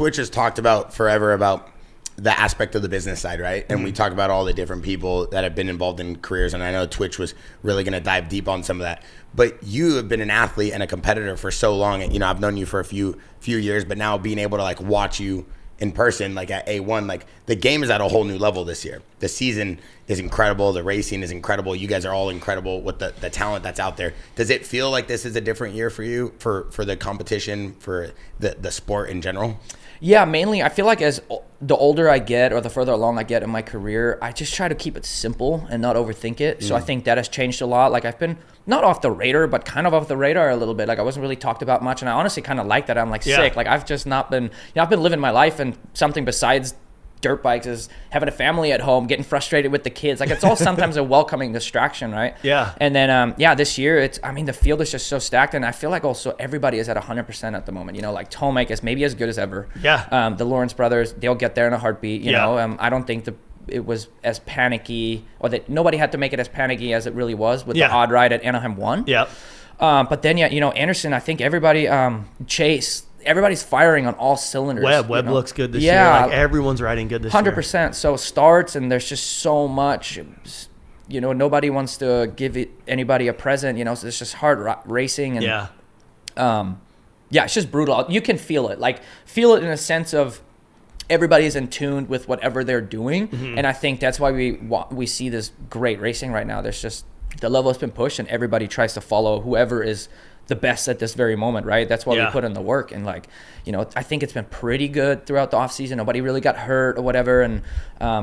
Twitch has talked about forever about the aspect of the business side, right? And we talk about all the different people that have been involved in careers, and I know Twitch was really going to dive deep on some of that. But you have been an athlete and a competitor for so long, and I've known you for a few years, but now being able to like watch you in person, like at A1, like the game is at a whole new level this year. The season is incredible. The racing is incredible. You guys are all incredible with the talent that's out there. Does it feel like this is a different year for you, for the competition, for the sport in general? Yeah, mainly I feel like as the older I get or the further along I get in my career, I just try to keep it simple and not overthink it. So I think that has changed a lot. Like I've been not off the radar, but kind of off the radar a little bit. Like I wasn't really talked about much, and I honestly kind of like that. I'm like sick. Like I've just not been, I've been living my life, and something besides dirt bikes is having a family at home, getting frustrated with the kids. Like it's all sometimes a welcoming distraction, right? Yeah. And then this year the field is just so stacked, and I feel like also everybody is at 100% at the moment. Like Tomek is maybe as good as ever. Yeah. The Lawrence brothers, they'll get there in a heartbeat. You know, I don't think it was as panicky, or that nobody had to make it as panicky as it really was with the odd ride at Anaheim 1. Yeah. But then Anderson, I think everybody, Chase, everybody's firing on all cylinders. Webb looks good this year. Like everyone's riding good this 100%. year. 100%. So there's just so much. Nobody wants to give anybody a present. So it's just hard racing, and it's just brutal. You can feel it, in a sense of everybody is in tune with whatever they're doing, and I think that's why we see this great racing right now. There's just the level has been pushed, and everybody tries to follow whoever is the best at this very moment, right? That's why we put in the work, and I think it's been pretty good throughout the off season. Nobody really got hurt or whatever, and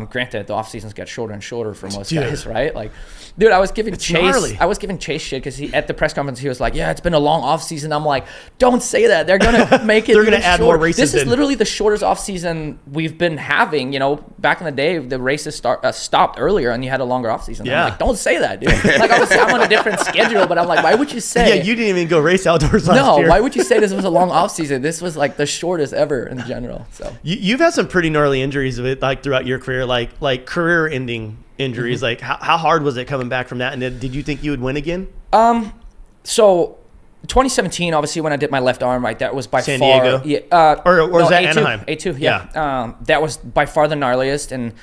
granted, the off seasons get shorter and shorter for most guys, right? Dude, I was giving Chase shit because at the press conference he was like, "Yeah, it's been a long off season." I'm like, "Don't say that. They're gonna make it. They're gonna add more races. This is literally the shortest off season we've been having. Back in the day, the races stopped earlier, and you had a longer off season." Yeah. I'm like, "Don't say that, dude." Obviously, I'm on a different schedule, but I'm like, "Why would you say?" Yeah, you didn't even go race outdoors last year. No, why would you say this was a long off season? This was the shortest ever in general. So you've had some pretty gnarly injuries throughout your career, like career-ending injuries. Like how hard was it coming back from that? And did you think you would win again? So 2017, obviously, when I did my left arm, right, that was by San far Diego? Or was that A2, Anaheim? A2, yeah. That was by far the gnarliest, and